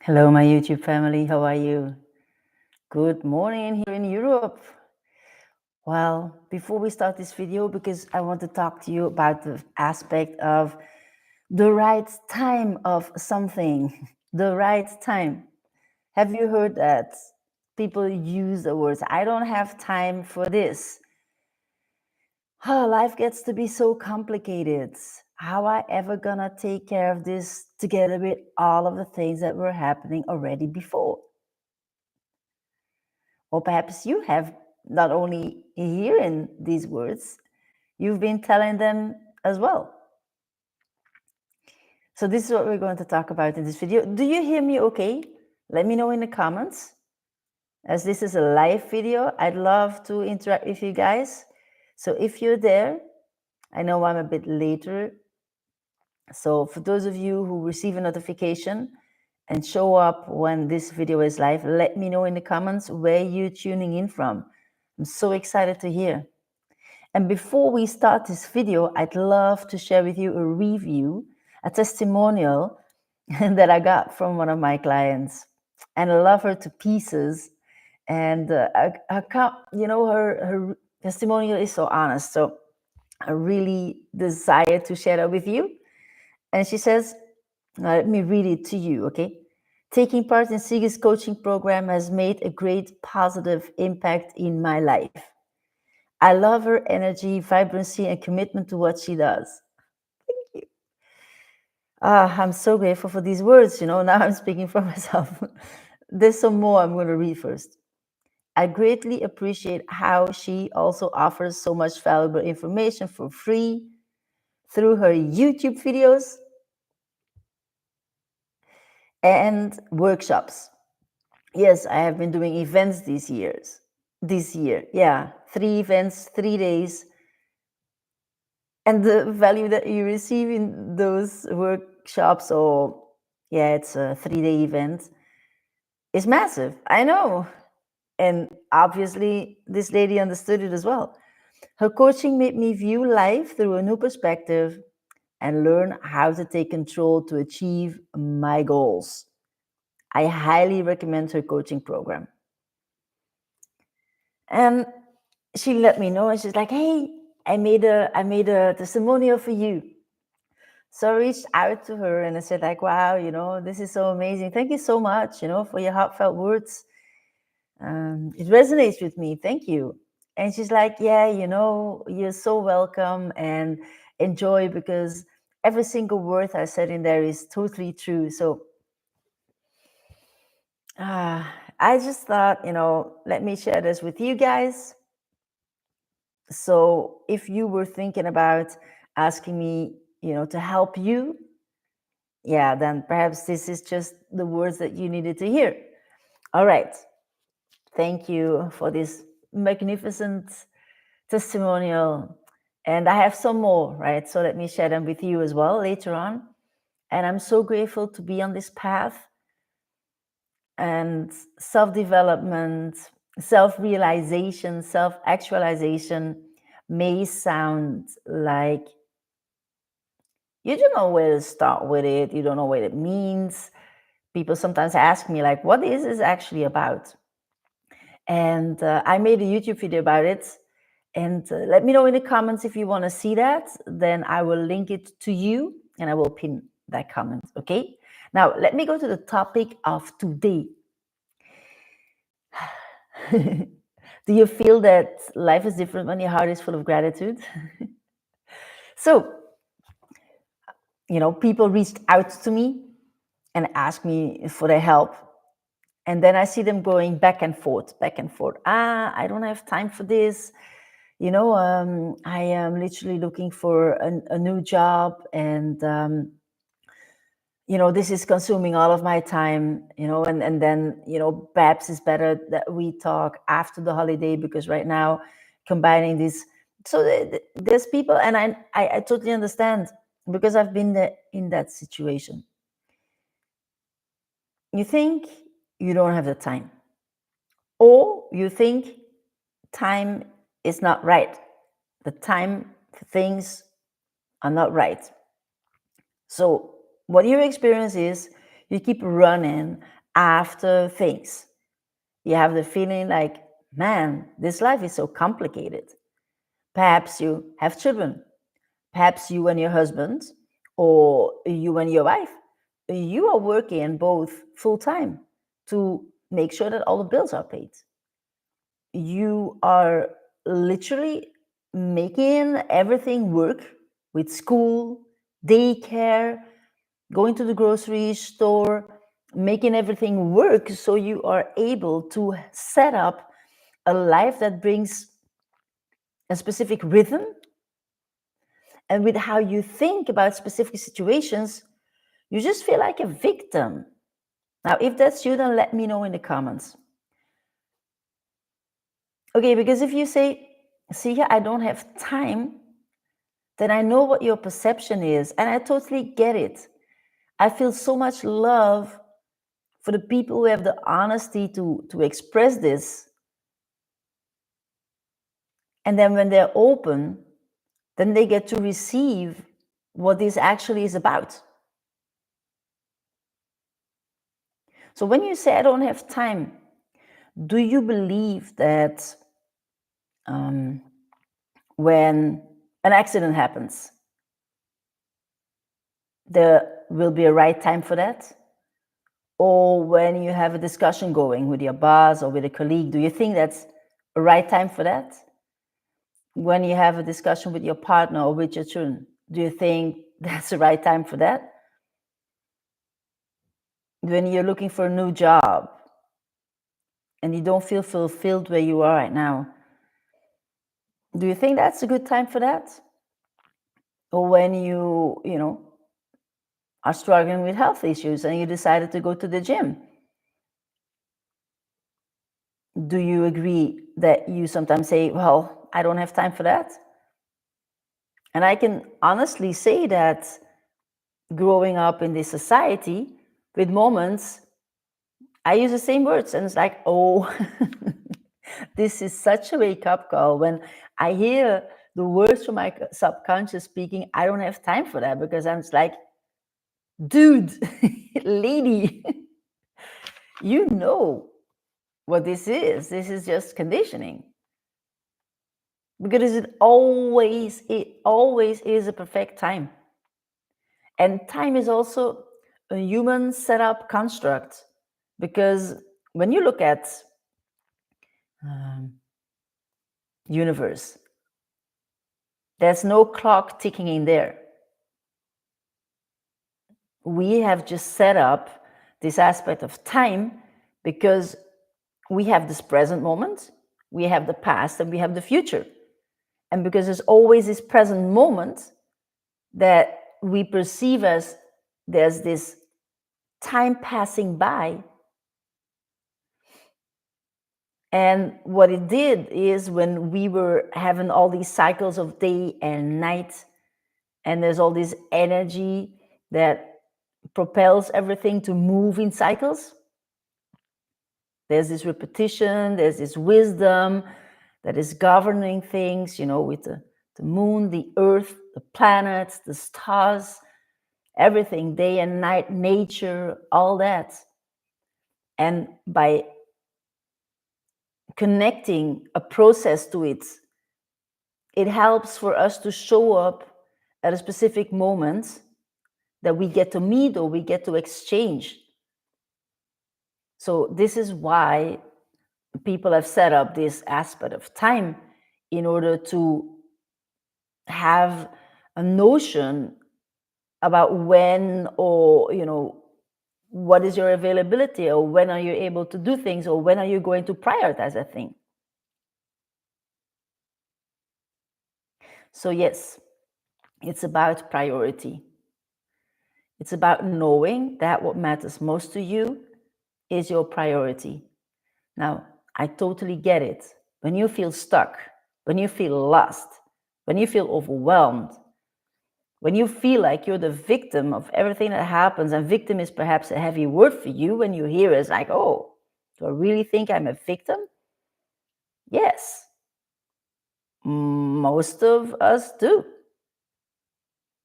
Hello, my YouTube family. How are you? Good morning here in Europe. Well, before we start this video, because I want to talk to you about the aspect of the right time of something, the right time. Have you heard that people use the words, I don't have time for this? Oh, life gets to be so complicated. How I ever gonna take care of this together with all of the things that were happening already before? Or perhaps you have not only hearing these words, you've been telling them as well. So this is what we're going to talk about in this video. Do you hear me okay? Let me know in the comments. As this is a live video, I'd love to interact with you guys. So if you're there, I know I'm a bit later. So for those of you who receive a notification and show up when this video is live, let me know in the comments where you're tuning in from. I'm so excited to hear. And before we start this video, I'd love to share with you a review, a testimonial that I got from one of my clients. And I love her to pieces. And her testimonial is so honest. So I really desire to share that with you. And she says, let me read it to you, okay? Taking part in Siga's coaching program has made a great positive impact in my life. I love her energy, vibrancy, and commitment to what she does. Thank you. I'm so grateful for these words. Now I'm speaking for myself. There's some more I'm going to read first. I greatly appreciate how she also offers so much valuable information for free through her YouTube videos and workshops. Yes, I have been doing events this year. Yeah, 3 events, 3 days. And the value that you receive in those workshops, or it's a 3-day event, is massive. I know. And obviously, this lady understood it as well. Her coaching made me view life through a new perspective and learn how to take control to achieve my goals. I highly recommend her coaching program. And she let me know, and she's like, hey, I made a testimonial for you. So I reached out to her and I said, like, wow, this is so amazing. Thank you so much, for your heartfelt words. It resonates with me. Thank you. And she's like, yeah, you're so welcome, and enjoy, because every single word I said in there is totally true. So I just thought, let me share this with you guys. So if you were thinking about asking me, to help you, then perhaps this is just the words that you needed to hear. All right. Thank you for this magnificent testimonial. And I have some more, right? So let me share them with you as well later on. And I'm so grateful to be on this path. And self-development, self-realization, self-actualization may sound like you don't know where to start with it. You don't know what it means. People sometimes ask me, like, what is this actually about? And I made a YouTube video about it. And let me know in the comments if you want to see that. Then I will link it to you and I will pin that comment, okay? Now, let me go to the topic of today. Do you feel that life is different when your heart is full of gratitude? So, people reached out to me and asked me for their help. And then I see them going back and forth. I don't have time for this. I am literally looking for a new job, and this is consuming all of my time, and then, perhaps it's better that we talk after the holiday, because right now combining this. So there's people, and I totally understand, because I've been there in that situation. You think you don't have the time, or you think time is not right. The time for things are not right. So what you experience is You keep running after things. You have the feeling like, man, this life is so complicated. Perhaps you have children. Perhaps you and your husband, or you and your wife, you are working both full time to make sure that all the bills are paid. You are literally making everything work with school, daycare, going to the grocery store, making everything work so you are able to set up a life that brings a specific rhythm. And with how you think about specific situations, you just feel like a victim. Now, if that's you, then let me know in the comments. Okay, because if you say, see, I don't have time, then I know what your perception is, and I totally get it. I feel so much love for the people who have the honesty to express this. And then when they're open, then they get to receive what this actually is about. So when you say, I don't have time, do you believe that when an accident happens, there will be a right time for that? Or when you have a discussion going with your boss or with a colleague, do you think that's a right time for that? When you have a discussion with your partner or with your children, do you think that's the right time for that? When you're looking for a new job and you don't feel fulfilled where you are right now, do you think that's a good time for that? Or when you are struggling with health issues and you decided to go to the gym, do you agree that you sometimes say, well, I don't have time for that? And I can honestly say that growing up in this society with moments, I use the same words, and it's like, oh, this is such a wake-up call when I hear the words from my subconscious speaking. I don't have time for that, because I'm just like, dude, lady, you know what this is. This is just conditioning. Because it always is a perfect time. And time is also a human setup construct. Because when you look at universe, there's no clock ticking in there. We have just set up this aspect of time because we have this present moment, we have the past, and we have the future. And because there's always this present moment that we perceive as there's this time passing by. And what it did is, when we were having all these cycles of day and night, and there's all this energy that propels everything to move in cycles, there's this repetition, there's this wisdom that is governing things, with the moon, the earth, the planets, the stars, everything, day and night, nature, all that. And by connecting a process to it, it helps for us to show up at a specific moment that we get to meet or we get to exchange. So this is why people have set up this aspect of time, in order to have a notion about when, or what is your availability, or when are you able to do things, or when are you going to prioritize a thing. So yes, it's about priority. It's about knowing that what matters most to you is your priority. Now, I totally get it. When you feel stuck, when you feel lost, when you feel overwhelmed, when you feel like you're the victim of everything that happens, and victim is perhaps a heavy word for you, when you hear it, it's like, oh, do I really think I'm a victim? Yes, most of us do.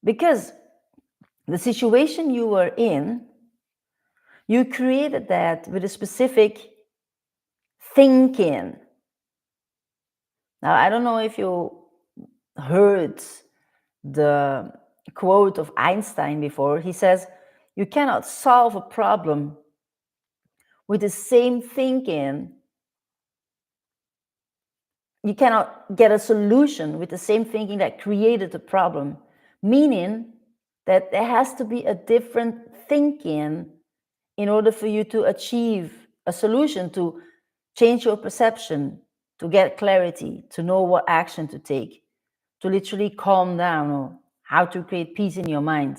Because the situation you were in You created that with a specific thinking. Now, I don't know if you heard the quote of Einstein before. He says, you cannot solve a problem with the same thinking. You cannot get a solution with the same thinking that created the problem, meaning that there has to be a different thinking in order for you to achieve a solution, to change your perception, to get clarity, to know what action to take, to literally calm down, or how to create peace in your mind.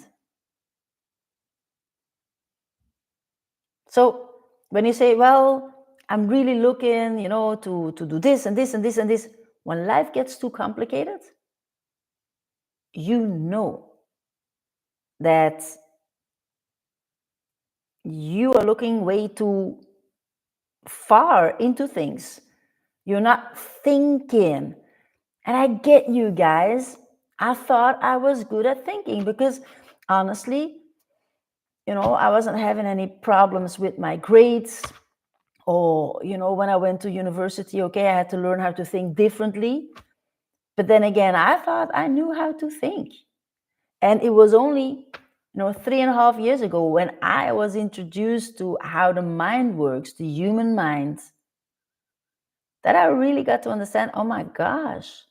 So when you say, well, I'm really looking, to do this and this and this and this, when life gets too complicated, you know that you are looking way too far into things. You're not thinking. And I get you guys. I thought I was good at thinking because honestly, I wasn't having any problems with my grades. Or, when I went to university, okay, I had to learn how to think differently. But then again, I thought I knew how to think. And it was only 3.5 years ago when I was introduced to how the mind works, the human mind, that I really got to understand, oh my gosh,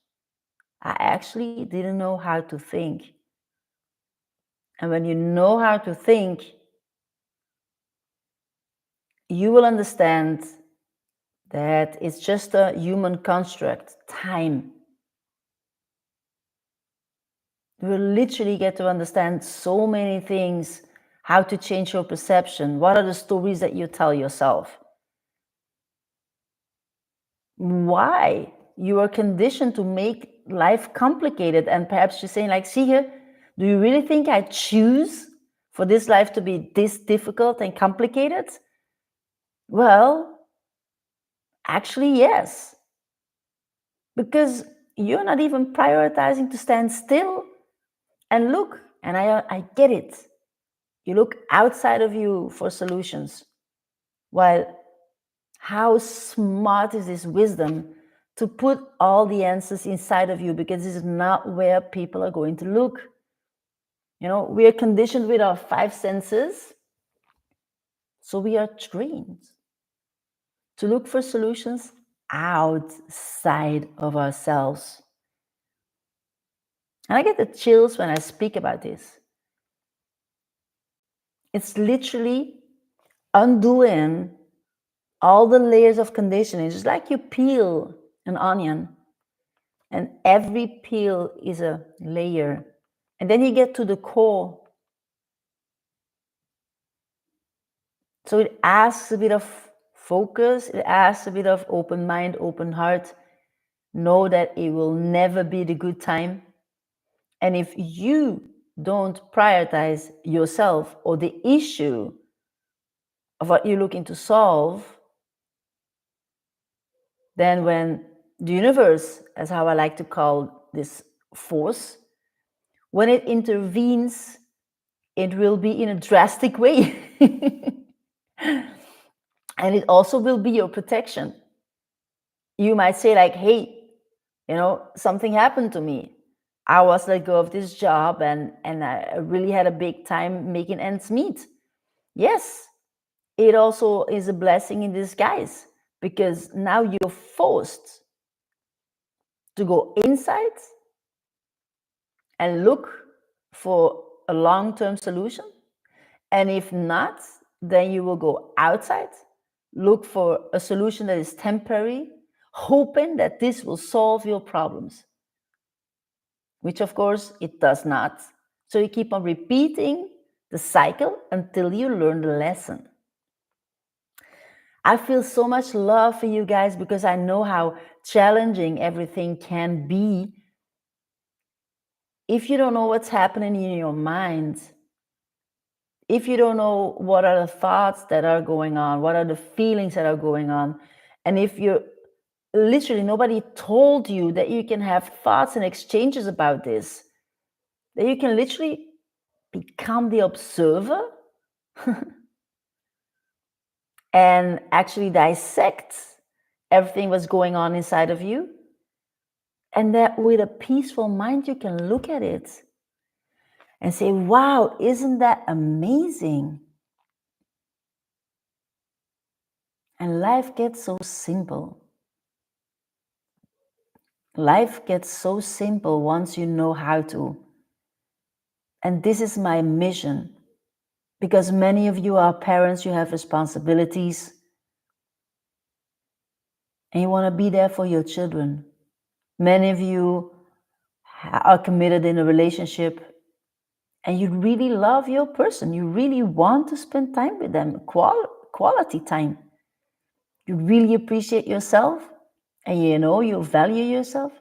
I actually didn't know how to think. And when you know how to think, you will understand that it's just a human construct, time. You will literally get to understand so many things, how to change your perception, what are the stories that you tell yourself, why you are conditioned to make life complicated. And perhaps you're saying, like, see here, do you really think I choose for this life to be this difficult and complicated? Well, actually, yes. Because you're not even prioritizing to stand still and look. And I get it. You look outside of you for solutions. While how smart is this wisdom to put all the answers inside of you, because this is not where people are going to look. We are conditioned with our 5 senses. So we are trained to look for solutions outside of ourselves. And I get the chills when I speak about this. It's literally undoing all the layers of conditioning. It's just like you peel an onion, and every peel is a layer. And then you get to the core. So it asks a bit of focus, it asks a bit of open mind, open heart. Know that it will never be the good time. And if you don't prioritize yourself or the issue of what you're looking to solve, then when the universe, as how I like to call this force, when it intervenes, it will be in a drastic way. And it also will be your protection. You might say, like, hey, something happened to me. I was let go of this job and I really had a big time making ends meet. Yes, it also is a blessing in disguise, because now you're forced to go inside and look for a long-term solution. And if not, then you will go outside, look for a solution that is temporary, hoping that this will solve your problems, which of course it does not. So you keep on repeating the cycle until you learn the lesson. I feel so much love for you guys because I know how challenging everything can be if you don't know what's happening in your mind. If you don't know what are the thoughts that are going on, what are the feelings that are going on, and if you're literally, nobody told you that you can have thoughts and exchanges about this, that you can literally become the observer, and actually dissect everything that's going on inside of you. And that with a peaceful mind, you can look at it and say, wow, isn't that amazing? And life gets so simple. Life gets so simple once you know how to. And this is my mission, because many of you are parents, you have responsibilities, and you want to be there for your children. Many of you are committed in a relationship, and you really love your person. You really want to spend time with them, quality time. You really appreciate yourself, and you value yourself.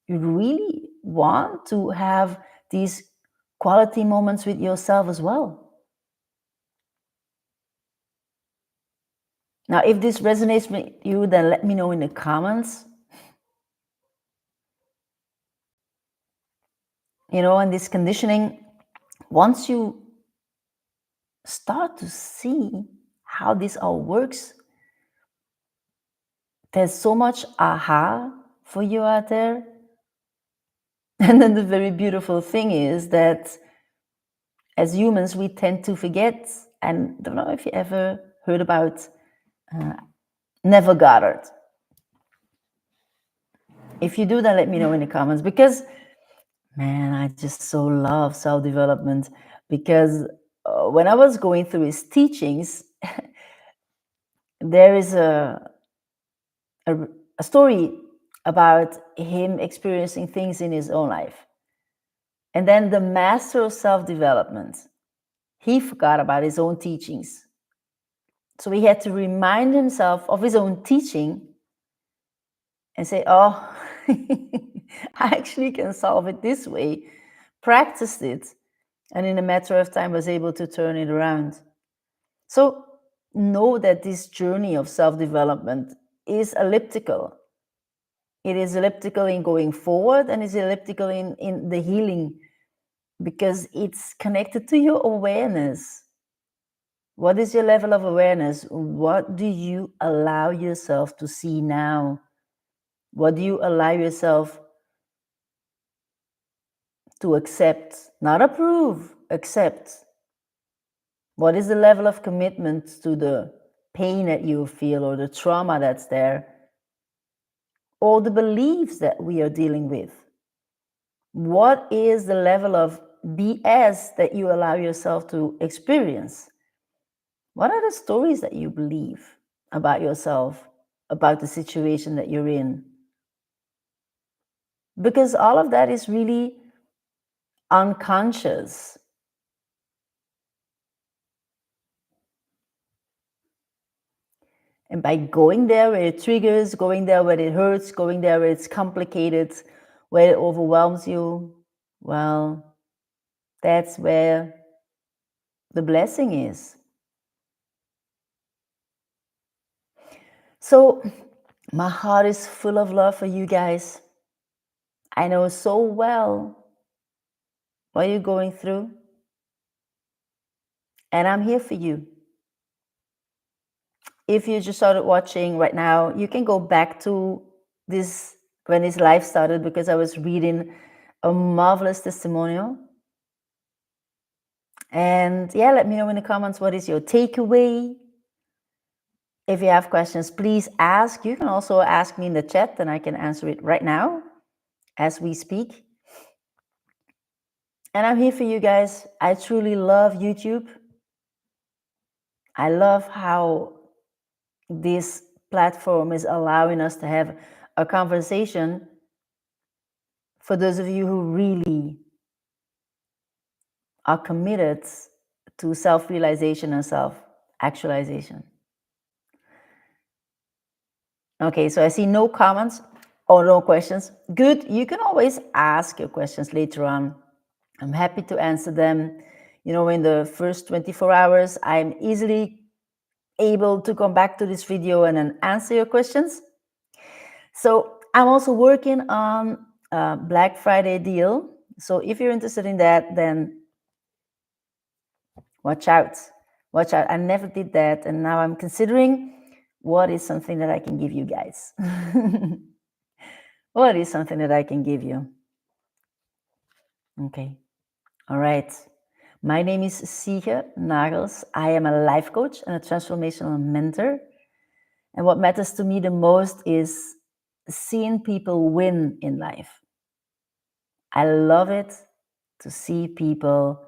You really want to have these quality moments with yourself as well. Now, if this resonates with you, then let me know in the comments. And this conditioning, once you start to see how this all works, there's so much aha for you out there. And then the very beautiful thing is that as humans, we tend to forget. And I don't know if you ever heard about Neville Goddard. If you do, then let me know in the comments, because man, I just so love self-development. Because when I was going through his teachings, there is a story about him experiencing things in his own life. And then the master of self-development, he forgot about his own teachings. So he had to remind himself of his own teaching and say, oh, I actually can solve it this way. Practiced it, and in a matter of time was able to turn it around. So know that this journey of self-development is elliptical. It is elliptical in going forward, and is elliptical in the healing, because it's connected to your awareness. What is your level of awareness? What do you allow yourself to see now? What do you allow yourself to accept? Not approve, accept. What is the level of commitment to the pain that you feel, or the trauma that's there, or the beliefs that we are dealing with? What is the level of BS that you allow yourself to experience? What are the stories that you believe about yourself, about the situation that you're in? Because all of that is really unconscious. And by going there where it triggers, going there where it hurts, going there where it's complicated, where it overwhelms you, well, that's where the blessing is. So my heart is full of love for you guys. I know so well what you're going through, and I'm here for you. If you just started watching right now, you can go back to this when this live started, because I was reading a marvelous testimonial. And yeah, let me know in the comments, what is your takeaway? If you have questions, please ask. You can also ask me in the chat, and I can answer it right now as we speak. And I'm here for you guys. I truly love YouTube. I love how this platform is allowing us to have a conversation for those of you who really are committed to self-realization and self-actualization. Okay, so I see no comments or no questions. Good, you can always ask your questions later on. I'm happy to answer them. In the first 24 hours, I'm easily able to come back to this video and then answer your questions. So I'm also working on a Black Friday deal. So if you're interested in that, then watch out. Watch out, I never did that. And now I'm considering what is something that I can give you guys. What is something that I can give you? Okay. All right. My name is Siege Nagels. I am a life coach and a transformational mentor. And what matters to me the most is seeing people win in life. I love it to see people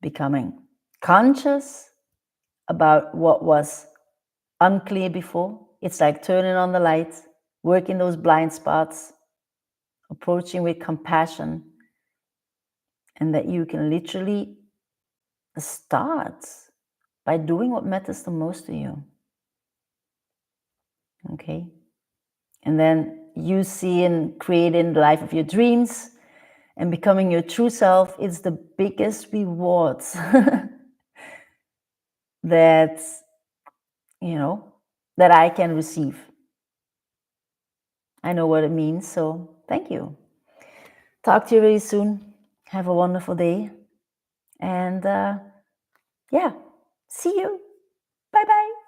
becoming conscious about what was unclear before. It's like turning on the light, working those blind spots, approaching with compassion, and that you can literally start by doing what matters the most to you. Okay? And then you seeing, creating the life of your dreams and becoming your true self is the biggest rewards that, that I can receive. I know what it means, so thank you. Talk to you very soon. Have a wonderful day. And yeah, see you. Bye-bye.